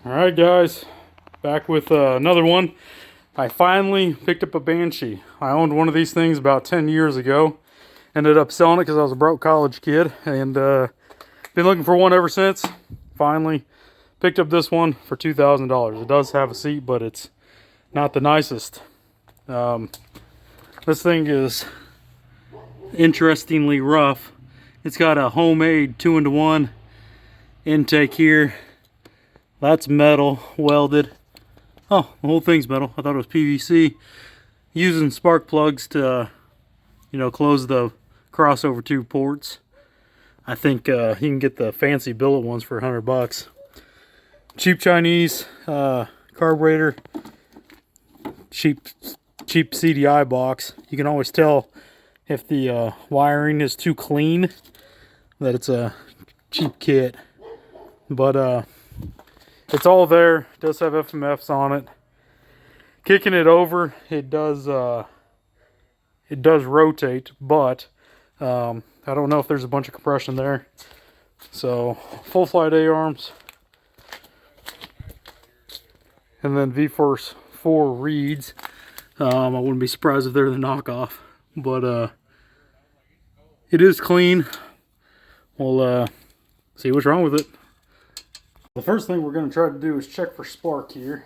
Alright guys, back with another one. I finally picked up a Banshee. I owned one of these things about 10 years ago. Ended up selling it because I was a broke college kid, and been looking for one ever since. Finally picked up this one for $2,000. It does have a seat, but it's not the nicest. This thing is interestingly rough. It's got a homemade 2-into-1 intake here. That's metal, welded. Oh, the whole thing's metal. I thought it was PVC. Using spark plugs to, close the crossover tube ports. I think you can get the fancy billet ones for $100. Cheap Chinese carburetor. Cheap CDI box. You can always tell if the wiring is too clean that it's a cheap kit. But it's all there. It does have FMFs on it. Kicking it over, it does rotate, but I don't know if there's a bunch of compression there. So full flight A-arms, and then V-Force 4 reeds. I wouldn't be surprised if they're the knockoff, but it is clean. We'll see what's wrong with it. The first thing we're going to try to do is check for spark here.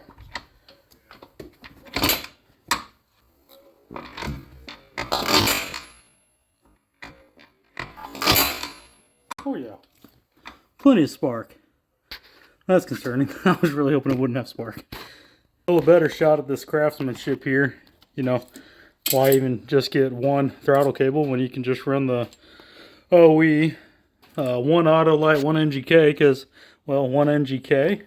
Oh yeah, plenty of spark. That's concerning. I was really hoping it wouldn't have spark. A little better shot at this craftsmanship here. Why even just get one throttle cable when you can just run the OE, one auto light, one NGK, because, well, one NGK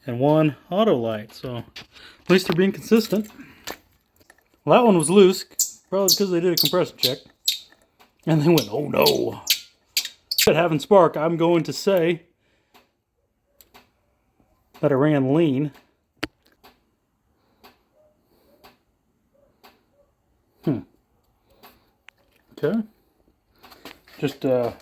and one auto light. So at least they're being consistent. Well, that one was loose, probably because they did a compression check. And they went, oh no. But having spark, I'm going to say that I ran lean. Okay. Just let's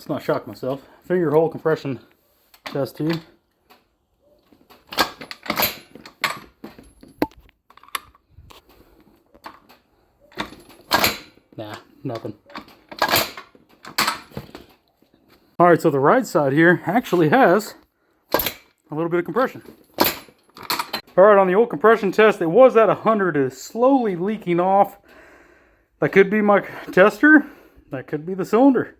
not shock myself. Finger hole compression test here. Nah, nothing. Alright, so the right side here actually has a little bit of compression. Alright, on the old compression test, it was at 100. It is slowly leaking off. That could be my tester. That could be the cylinder.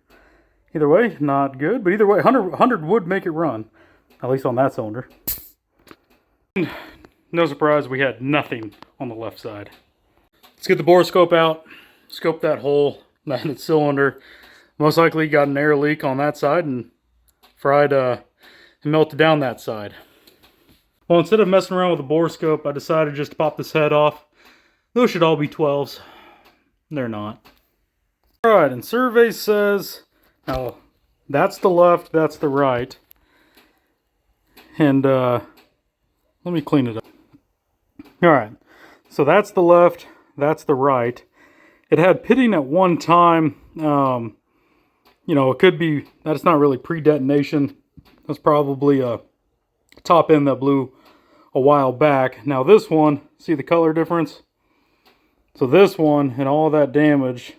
Either way, not good. But either way, 100 would make it run. At least on that cylinder. No surprise, we had nothing on the left side. Let's get the borescope out. Scope that hole, that its cylinder. Most likely got an air leak on that side and fried and melted down that side. Well, instead of messing around with the borescope, I decided just to pop this head off. Those should all be 12s. They're not. Alright, and survey says, now that's the left, that's the right. And let me clean it up. Alright, so that's the left, that's the right. It had pitting at one time. It could be, that's not really pre-detonation. That's probably a top end that blew a while back. Now this one, see the color difference? So this one and all that damage,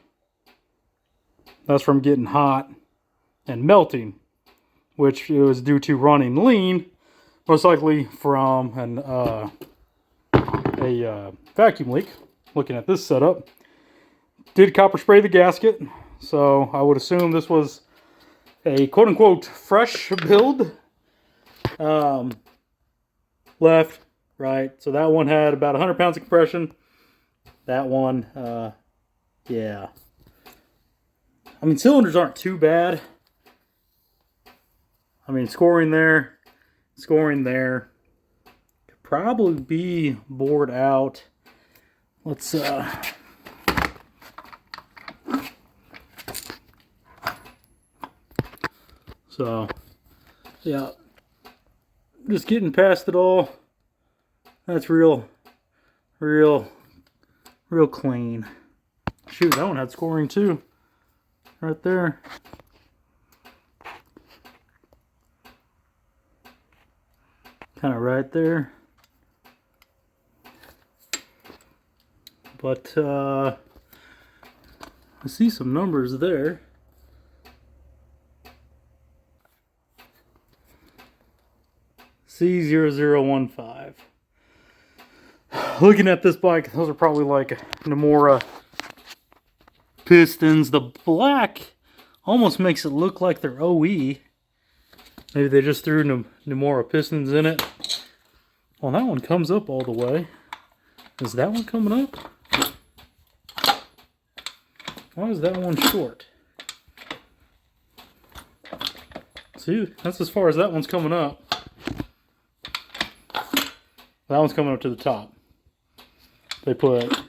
that's from getting hot and melting, which was due to running lean, most likely from a vacuum leak. Looking at this setup, did copper spray the gasket, so I would assume this was a quote-unquote fresh build. Left, right. So that one had about 100 pounds of compression. That one, yeah. I mean, cylinders aren't too bad. I mean, scoring there. Could probably be bored out. Let's, so, yeah. Just getting past it all. That's real clean. Shoot, that one had scoring too. Right there. kind of right there. But I see some numbers there. C0015. Looking at this bike, those are probably like YAMAHA pistons. The black almost makes it look like they're OE. Maybe they just threw YAMAHA pistons in it. Well, that one comes up all the way. Is that one coming up? Why is that one short? See, that's as far as that one's coming up. That one's coming up to the top. They put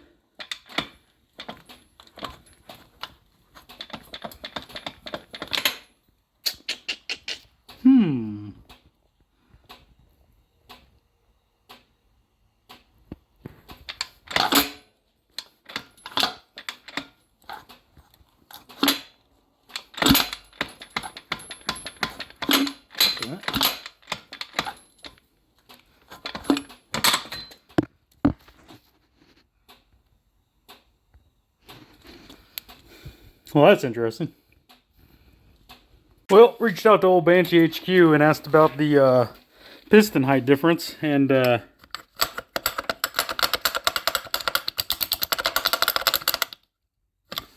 well, that's interesting. Well, reached out to old Banshee HQ and asked about the piston height difference, and I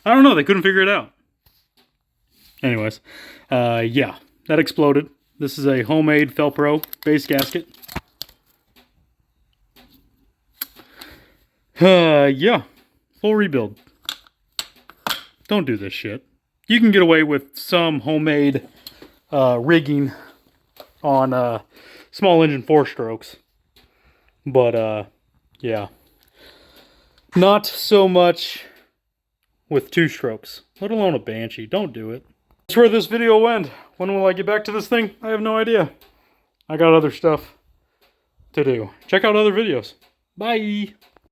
don't know, they couldn't figure it out. Anyways, yeah, that exploded. This is a homemade Felpro base gasket. Yeah, full rebuild. Don't do this shit. You can get away with some homemade rigging on small engine 4-strokes. But, yeah. Not so much with 2-strokes. Let alone a Banshee. Don't do it. That's where this video will end. When will I get back to this thing? I have no idea. I got other stuff to do. Check out other videos. Bye!